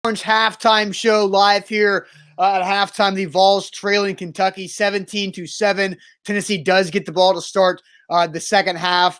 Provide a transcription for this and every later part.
Orange halftime show live here at halftime. The Vols trailing Kentucky 17-7. Tennessee does get the ball to start the second half.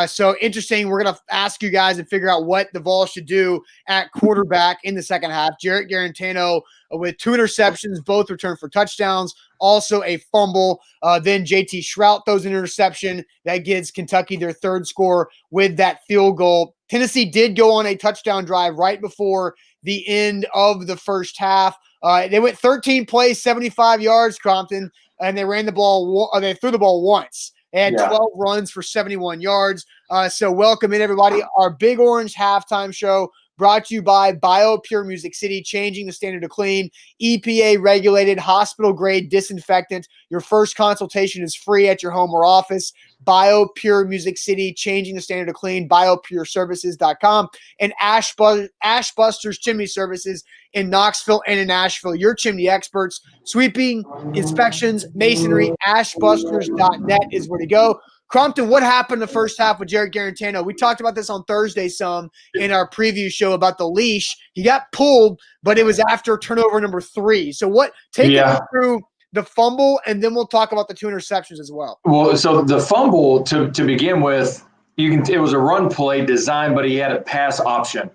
So interesting. We're going to ask you guys and figure out what the Vols should do at quarterback in the second half. Jarrett Guarantano with 2 interceptions, both returned for touchdowns, also a fumble. Then JT Shrout throws an interception that gives Kentucky their third score with that field goal. Tennessee did go on a touchdown drive right before the end of the first half. They went 13 plays, 75 yards, Compton, and they ran the ball. They threw the ball once. They had 12 runs for 71 yards. So welcome in, everybody. Our Big Orange halftime show brought to you by BioPure Music City, changing the standard of clean, EPA-regulated, hospital-grade disinfectant. Your first consultation is free at your home or office. BioPure Music City, changing the standard of clean, biopureservices.com, and Ashbusters Chimney Services in Knoxville and in Nashville. Your chimney experts, sweeping, inspections, masonry, ashbusters.net is where to go. Crompton, what happened the first half with Jarrett Guarantano? We talked about this on Thursday some in our preview show about the leash. He got pulled, but it was after turnover number 3. So take us through the fumble, and then we'll talk about the 2 interceptions as well. Well, so the fumble to begin with, it was a run play design, but he had a pass option.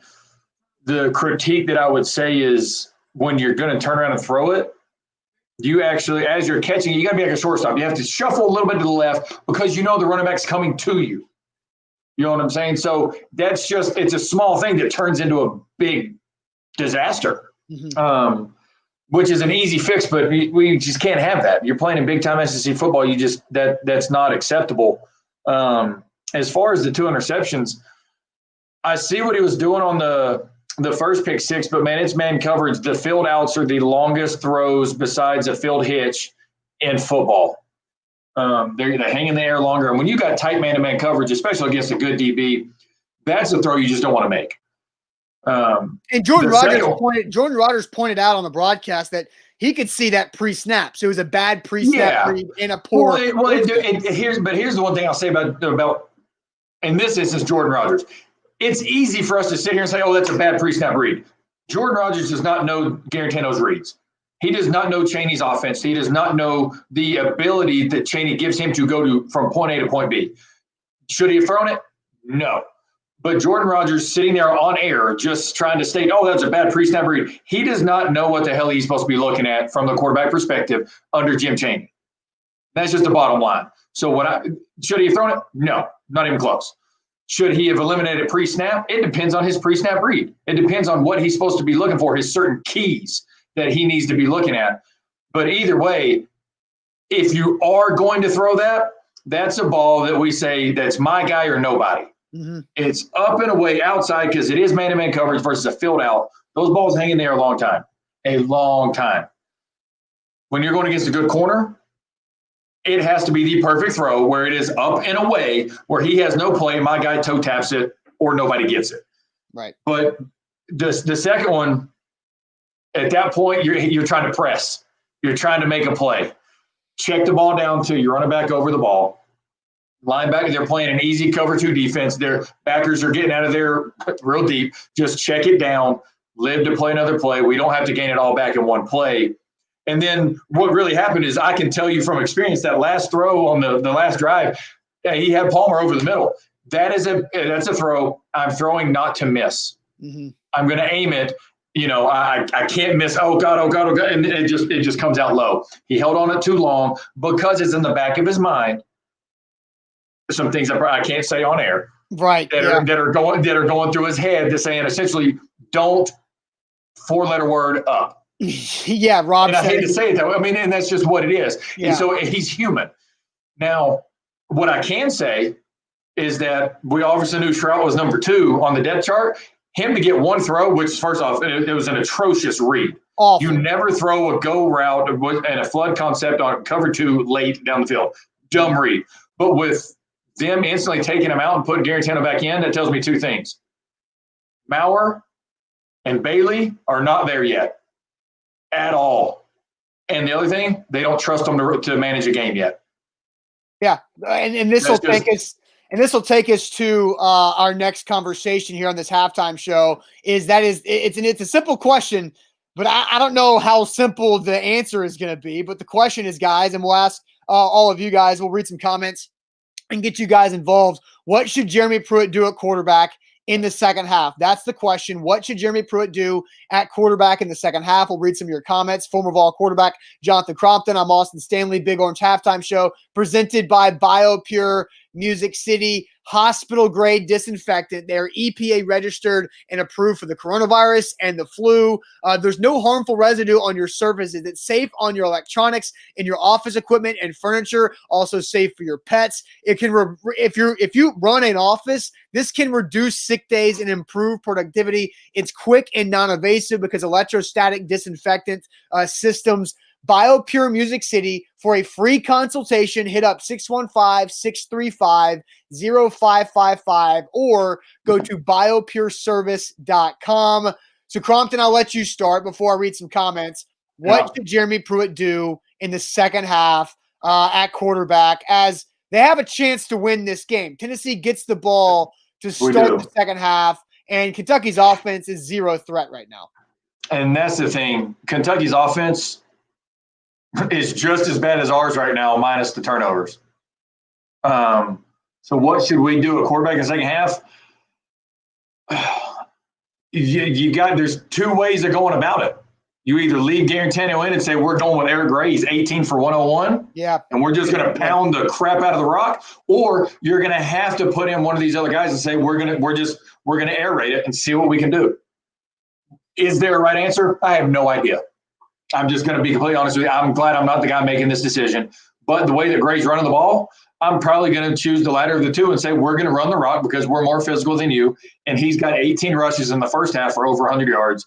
The critique that I would say is when you're going to turn around and throw it, you actually, as you're catching it, you got to be like a shortstop. You have to shuffle a little bit to the left because you know the running back's coming to you. You know what I'm saying? So it's a small thing that turns into a big disaster, which is an easy fix, but we just can't have that. You're playing in big-time SEC football. That's not acceptable. As far as the 2 interceptions, I see what he was doing on the first pick 6, but man, it's man coverage. The field outs are the longest throws besides a field hitch in football. They hang in the air longer. And when you got tight man-to-man coverage, especially against a good DB, that's a throw you just don't want to make. And Jordan Rodgers pointed out on the broadcast that he could see that pre-snap. So it was a bad pre-snap read in a poor. Here's the one thing I'll say about in this instance, Jordan Rodgers. It's easy for us to sit here and say, oh, that's a bad pre-snap read. Jordan Rodgers does not know Guarantano's reads. He does not know Chaney's offense. He does not know the ability that Chaney gives him to go from point A to point B. Should he have thrown it? No. But Jordan Rodgers sitting there on air just trying to state, oh, that's a bad pre-snap read. He does not know what the hell he's supposed to be looking at from the quarterback perspective under Jim Chaney. That's just the bottom line. So should he have thrown it? No, not even close. Should he have eliminated pre-snap? It depends on his pre-snap read. It depends on what he's supposed to be looking for, his certain keys that he needs to be looking at. But either way, if you are going to throw that, that's a ball that we say that's my guy or nobody. Mm-hmm. It's up and away outside because it is man-to-man coverage versus a field out. Those balls hang in there a long time. When you're going against a good corner, it has to be the perfect throw where it is up and away, where he has no play, my guy toe taps it, or nobody gets it. Right. But the second one, at that point, you're trying to press. You're trying to make a play. Check the ball down to you're running back over the ball. Linebacker, they're playing an easy cover 2 defense. Their backers are getting out of there real deep. Just check it down, live to play another play. We don't have to gain it all back in one play. And then what really happened is I can tell you from experience that last throw on the last drive, he had Palmer over the middle. That's a throw I'm throwing not to miss. Mm-hmm. I'm going to aim it. I can't miss. Oh God. And it just comes out low. He held on it too long because it's in the back of his mind. Some things that I can't say on air. Right. That are going through his head to saying essentially don't 4-letter word up. Yeah, Rob. And I hate to say it that way. I mean, and that's just what it is. Yeah. And so he's human. Now, what I can say is that we obviously knew Shrout was number 2 on the depth chart. Him to get one throw, which first off, it was an atrocious read. Awful. You never throw a go route and a flood concept on cover 2 late down the field. Dumb read. But with them instantly taking him out and putting Guarantano back in, that tells me 2 things. Maurer and Bailey are not there yet. At all. And the other thing, they don't trust them to manage a game yet. Yeah. And this will take us And this will take us to our next conversation here on this halftime show. It's a simple question, but I don't know how simple the answer is going to be. But the question is, guys, and we'll ask all of you guys. We'll read some comments and get you guys involved. What should Jeremy Pruitt do at quarterback in the second half? That's the question. What should Jeremy Pruitt do at quarterback in the second half? We'll read some of your comments. Former Vol quarterback Jonathan Crompton. I'm Austin Stanley. Big Orange Halftime Show presented by BioPure Music City. Hospital grade disinfectant. They're EPA registered and approved for the coronavirus and the flu. There's no harmful residue on your surfaces. It's safe on your electronics and your office equipment and furniture. Also safe for your pets. It can if you run an office, this can reduce sick days and improve productivity. It's quick and non-invasive because electrostatic disinfectant systems. BioPure Music City. For a free consultation, hit up 615-635-0555 or go to biopureservice.com. So, Crompton, I'll let you start before I read some comments. What should Jeremy Pruitt do in the second half at quarterback as they have a chance to win this game? Tennessee gets the ball to start the second half, and Kentucky's offense is zero threat right now. And that's the thing. Kentucky's offense is just as bad as ours right now, minus the turnovers. So what should we do at quarterback in the second half? There's two ways of going about it. You either lead Guarantano in and say, we're going with Eric Gray. He's 18 for 101. Yeah. And we're just going to pound the crap out of the rock. Or you're going to have to put in one of these other guys and say, we're going to air raid it and see what we can do. Is there a right answer? I have no idea. I'm just going to be completely honest with you. I'm glad I'm not the guy making this decision. But the way that Gray's running the ball, I'm probably going to choose the latter of the two and say we're going to run the rock because we're more physical than you. And he's got 18 rushes in the first half for over 100 yards.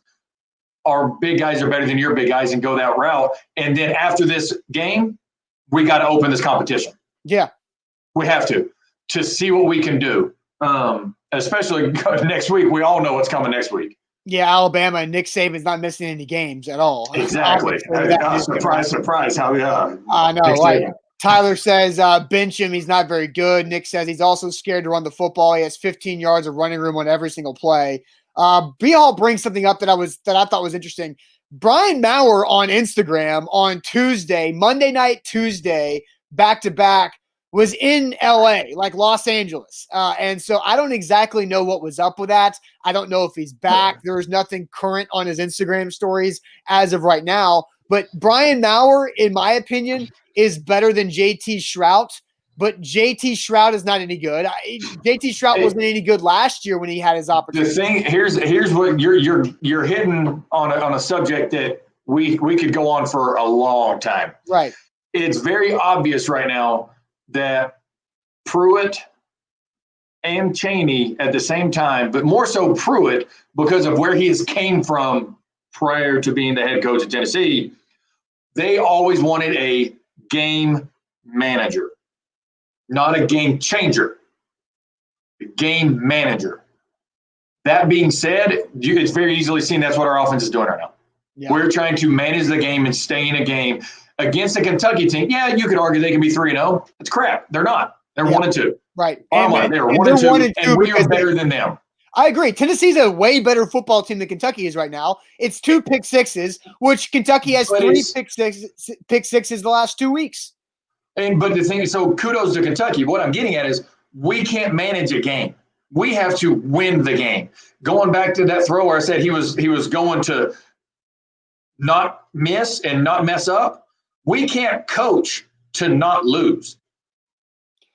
Our big guys are better than your big guys and go that route. And then after this game, we got to open this competition. Yeah. We have to see what we can do. Especially next week. We all know what's coming next week. Yeah, Alabama and Nick Saban's not missing any games at all. Exactly. Surprise. How I know. Like Tyler says, bench him. He's not very good. Nick says he's also scared to run the football. He has 15 yards of running room on every single play. B-Hall brings something up that I thought was interesting. Brian Maurer on Instagram on Monday night, Tuesday, back-to-back, was in LA, like Los Angeles. And so I don't exactly know what was up with that. I don't know if he's back. There is nothing current on his Instagram stories as of right now. But Brian Maurer, in my opinion, is better than JT Shrout. But JT Shrout is not any good. JT Shrout wasn't any good last year when he had his opportunity. The thing here's what you're hitting on a subject that we could go on for a long time. Right. It's very obvious right now that Pruitt and Chaney at the same time, but more so Pruitt because of where he has came from prior to being the head coach at Tennessee, they always wanted a game manager, not a game changer, a game manager. That being said, it's very easily seen that's what our offense is doing right now. Yeah. We're trying to manage the game and stay in a game. Against a Kentucky team, yeah, you could argue they can be 3-0. It's crap. They're not. They're 1-2. Right. They're 1-2, and we are better than them. I agree. Tennessee's a way better football team than Kentucky is right now. It's 2 pick sixes, which Kentucky has 3 pick sixes the last 2 weeks. But the thing is, so kudos to Kentucky. What I'm getting at is we can't manage a game. We have to win the game. Going back to that throw where I said he was going to not miss and not mess up. We can't coach to not lose.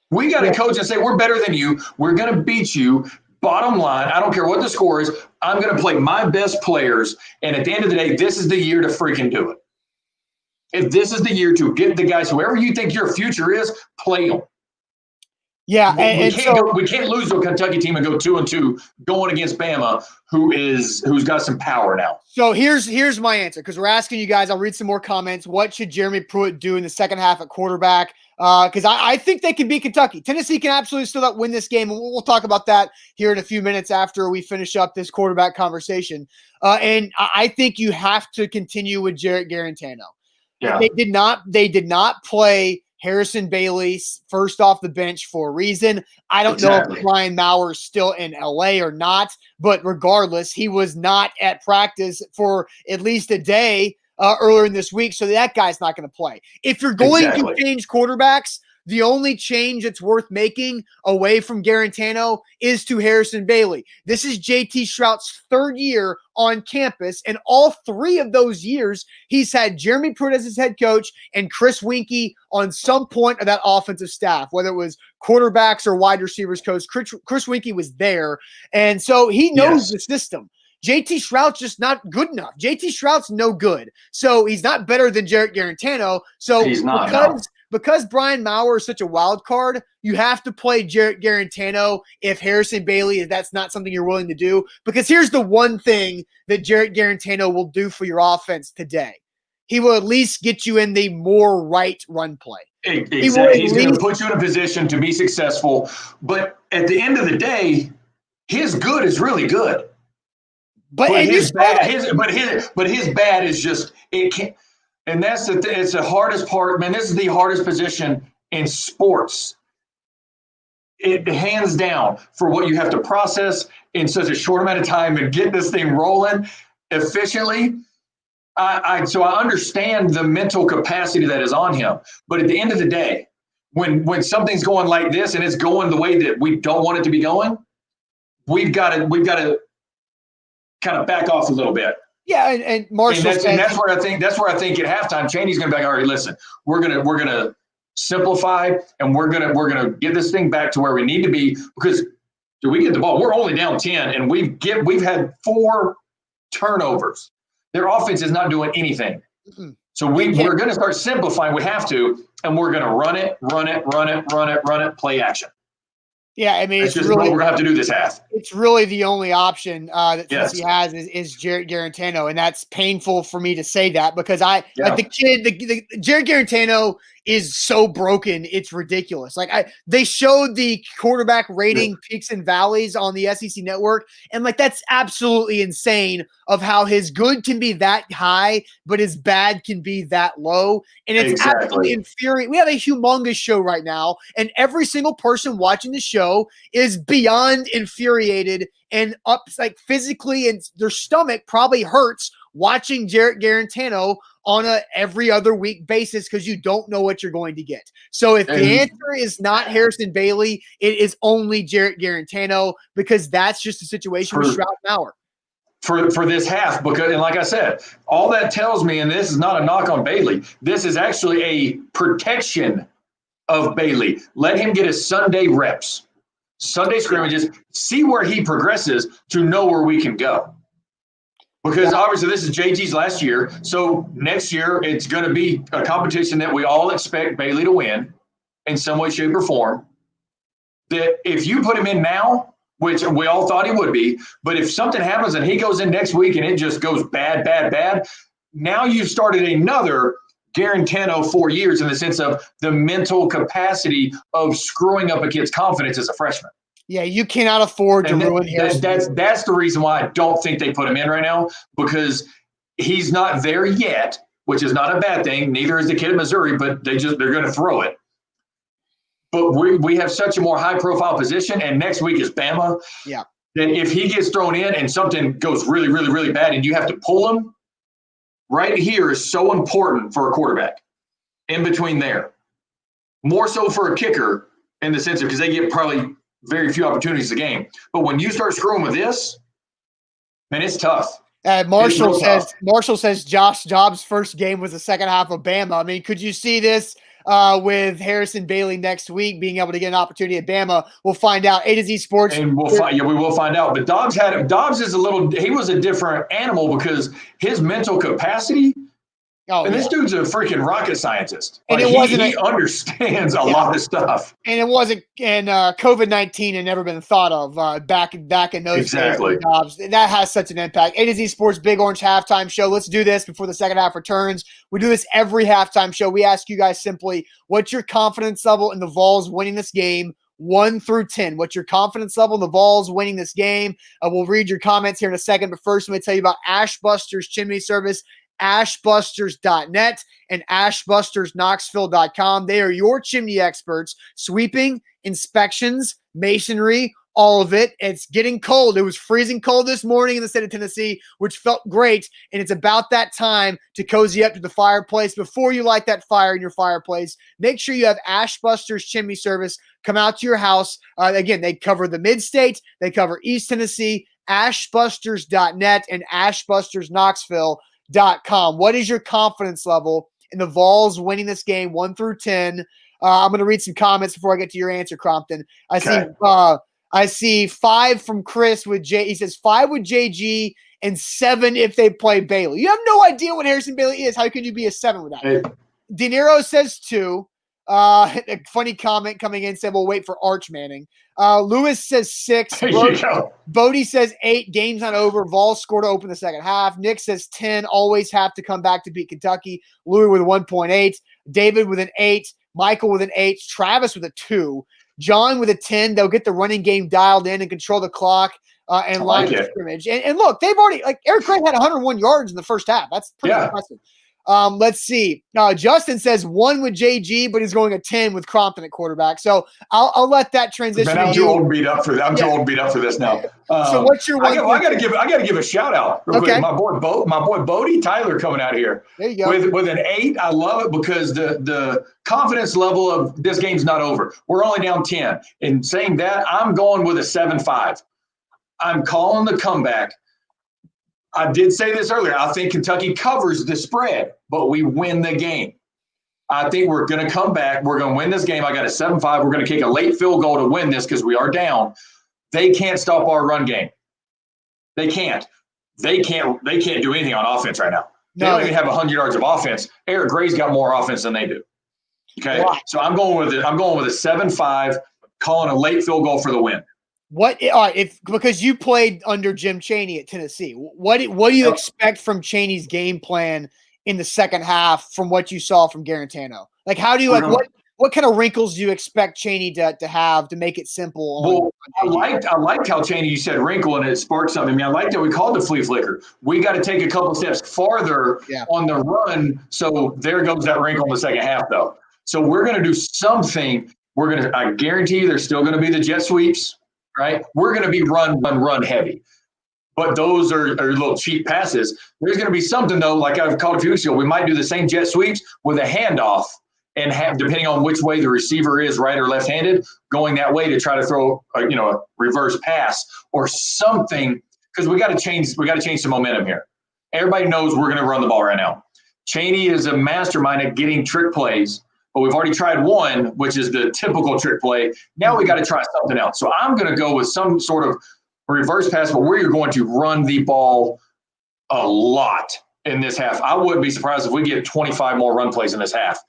We got to coach and say, we're better than you. We're going to beat you. Bottom line, I don't care what the score is. I'm going to play my best players. And at the end of the day, this is the year to freaking do it. If this is the year to get the guys, whoever you think your future is, play them. Yeah, we can't lose to a Kentucky team and go 2-2 going against Bama, who's got some power now. So here's my answer because we're asking you guys. I'll read some more comments. What should Jeremy Pruitt do in the second half at quarterback? Because I think they can beat Kentucky. Tennessee can absolutely still win this game, and we'll talk about that here in a few minutes after we finish up this quarterback conversation. And I think you have to continue with Jarrett Guarantano. Yeah. They did not play Harrison Bailey first off the bench for a reason. I don't know if Brian Maurer is still in LA or not, but regardless, he was not at practice for at least a day earlier in this week, so that guy's not going to play. If you're going to change quarterbacks, the only change that's worth making away from Guarantano is to Harrison Bailey. This is JT Shrout's third year on campus, and all 3 of those years, he's had Jeremy Pruitt as his head coach and Chris Winkie on some point of that offensive staff, whether it was quarterbacks or wide receivers coach. Chris Winkie was there, and so he knows the system. JT Shrout's just not good enough. JT Shrout's no good. So he's not better than Jarrett Guarantano. So he's not, because Brian Maurer is such a wild card, you have to play Jarrett Guarantano if Harrison Bailey, if that's not something you're willing to do. Because here's the one thing that Jarrett Guarantano will do for your offense today. He will at least get you in the more right run play. Exactly. He's going to put you in a position to be successful. But at the end of the day, his good is really good. But his bad is just it can't. And that's it's the hardest part, man. This is the hardest position in sports. It hands down for what you have to process in such a short amount of time and get this thing rolling efficiently. So I understand the mental capacity that is on him. But at the end of the day, when something's going like this and it's going the way that we don't want it to be going, we've got to kind of back off a little bit. Yeah, and Marshall, and that's where I think at halftime, Chaney's going to be like, all right, listen, we're gonna simplify and we're gonna get this thing back to where we need to be, because do we get the ball? We're only down 10, and we've had 4 turnovers. Their offense is not doing anything. Mm-hmm. So we're going to start simplifying. We have to, and we're going to run it, play action. Yeah, I mean, it's just really, what we're going to have to do this half. It's really the only option that he has is Jarrett Guarantano, and that's painful for me to say that because like the Jarrett Guarantano is so broken, it's ridiculous. Like they showed the quarterback rating peaks and valleys on the SEC network, and like that's absolutely insane of how his good can be that high, but his bad can be that low, and it's absolutely infuriating. We have a humongous show right now, and every single person watching the show is beyond infuriated and up, like physically, and their stomach probably hurts watching Jarrett Guarantano on a every other week basis because you don't know what you're going to get. So if the answer is not Harrison Bailey, it is only Jarrett Guarantano, because that's just the situation with Stroud Maurer. For this half, because, and like I said, all that tells me, and this is not a knock on Bailey, this is actually a protection of Bailey. Let him get his Sunday reps, Sunday scrimmages, see where he progresses to know where we can go. Because obviously this is JG's last year, so next year it's going to be a competition that we all expect Bailey to win in some way, shape, or form. That if you put him in now, which we all thought he would be, but if something happens and he goes in next week and it just goes bad, now you've started another Guarantano 4 years in the sense of the mental capacity of screwing up a kid's confidence as a freshman. Yeah, you cannot afford to ruin Harrison. That's the reason why I don't think they put him in right now, because he's not there yet, which is not a bad thing. Neither is the kid in Missouri, but they're going to throw it. But we have such a more high-profile position, and next week is Bama. Yeah. That if he gets thrown in and something goes really, really, really bad and you have to pull him, right here is so important for a quarterback in between there. More so for a kicker in the sense of, because they get probably – very few opportunities a game. But when you start screwing with this, man, it's tough. Marshall says Josh Dobbs' first game was the second half of Bama. I mean, could you see this with Harrison Bailey next week being able to get an opportunity at Bama? We'll find out. A to Z Sports. And we will find out. But Dobbs is he was a different animal because his mental capacity. This dude's a freaking rocket scientist. And he understands a lot of stuff. And it wasn't, and COVID-19 had never been thought of back in those days. Dobbs. That has such an impact. A to Z Sports Big Orange Halftime Show. Let's do this before the second half returns. We do this every halftime show. We ask you guys simply, what's your confidence level in the Vols winning this game? 1 through 10. What's your confidence level in the Vols winning this game? We'll read your comments here in a second, but first I'm going to tell you about Ashbuster's Chimney Service. ashbusters.net and ashbustersknoxville.com. They are your chimney experts, sweeping, inspections, masonry, all of it. It's getting cold. It was freezing cold this morning in the state of Tennessee, which felt great. And it's about that time to cozy up to the fireplace. Before you light that fire in your fireplace, make sure you have Ashbusters Chimney Service come out to your house. Again, they cover the mid-state. They cover East Tennessee, ashbusters.net and ashbustersknoxville.com. What is your confidence level in the Vols winning this game 1-10? I'm going to read some comments before I get to your answer, Crompton. I see 5 from Chris with J. He says 5 with JG and 7 if they play Bailey. You have no idea what Harrison Bailey is. How could you be a 7 with that? Hey. De Niro says 2. A funny comment coming in said we'll wait for Arch Manning. Lewis says 6. Bodie says 8. Game's not over. Vols score to open the second half. Nick says 10. Always have to come back to beat Kentucky. Louis with 1.8. David with an 8. Michael with an 8. Travis with a 2. John with a 10. They'll get the running game dialed in and control the clock and line of scrimmage. And look, they've already Eric Craig had 101 yards in the first half. That's pretty impressive. Let's see. Justin says 1 with JG, but he's going a 10 with Crompton at quarterback. So I'll let that transition. Man, I'm too old beat up for that. I'm too old beat up for this now. So what's your one? I gotta give a shout out real quick. My boy Bodie Tyler coming out here. There you go. With an 8. I love it because the confidence level of this game's not over. We're only down 10. And saying that, I'm going with a 7-5. I'm calling the comeback. I did say this earlier. I think Kentucky covers the spread, but we win the game. I think we're going to come back. We're going to win this game. I got a 7-5. We're going to kick a late field goal to win this because we are down. They can't stop our run game. They can't. They can't do anything on offense right now. They don't even have 100 yards of offense. Eric Gray's got more offense than they do. Okay, right. So I'm going with it. I'm going with a 7-5, calling a late field goal for the win. Because you played under Jim Chaney at Tennessee, what do you expect from Chaney's game plan in the second half from what you saw from Guarantano? Like, how do you what kind of wrinkles do you expect Chaney to have to make it simple? I liked how Chaney, you said wrinkle and it sparked something. I mean, I like that we called the flea flicker. We got to take a couple steps farther on the run. So there goes that wrinkle in the second half, though. So we're going to do something. I guarantee you there's still going to be the jet sweeps, right? We're going to be run heavy. But those are little cheap passes. There's going to be something, though, like I've called a few weeks ago. We might do the same jet sweeps with a handoff and have, depending on which way the receiver is, right or left-handed, going that way to try to throw a reverse pass or something, because we got to change some momentum here. Everybody knows we're going to run the ball right now. Chaney is a mastermind at getting trick plays, but we've already tried one, which is the typical trick play. Now we got to try something else. So I'm going to go with some sort of reverse pass, but we're going to run the ball a lot in this half. I wouldn't be surprised if we get 25 more run plays in this half.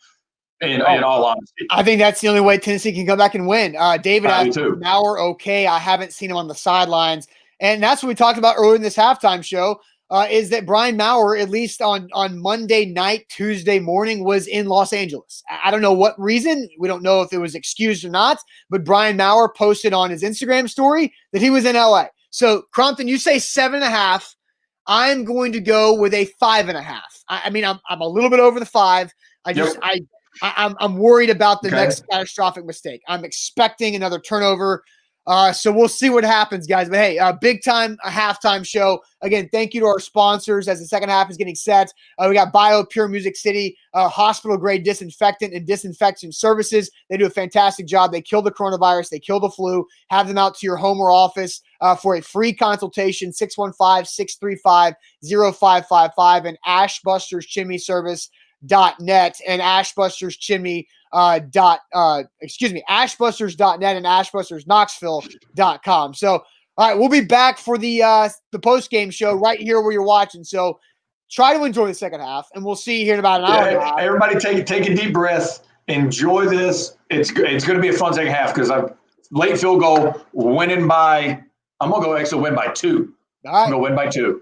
In all honesty, I think that's the only way Tennessee can come back and win. David asked Maurer, okay. I haven't seen him on the sidelines, and that's what we talked about earlier in this halftime show. Is that Brian Maurer, at least on Monday night, Tuesday morning, was in Los Angeles. I don't know what reason. We don't know if it was excused or not, but Brian Maurer posted on his Instagram story that he was in LA. So, Crompton, you say 7.5. I'm going to go with a 5.5. I mean, I'm a little bit over the 5. I'm worried about the next catastrophic mistake. I'm expecting another turnover. So we'll see what happens, guys. But hey, big time a halftime show. Again, thank you to our sponsors as the second half is getting set. We got BioPure Music City, hospital grade disinfectant and disinfection services. They do a fantastic job. They kill the coronavirus. They kill the flu. Have them out to your home or office for a free consultation, 615-635-0555 and Ashbusters Chimney Service.net and Ashbusters Ashbusters.net and AshbustersKnoxville.com. So, all right, we'll be back for the post-game show right here where you're watching. So try to enjoy the second half, and we'll see you here in about an hour. Everybody take a deep breath. Enjoy this. It's going to be a fun second half because I'm late field goal, winning by – I'm going to go actually win by 2. All right. I'm going to win by 2.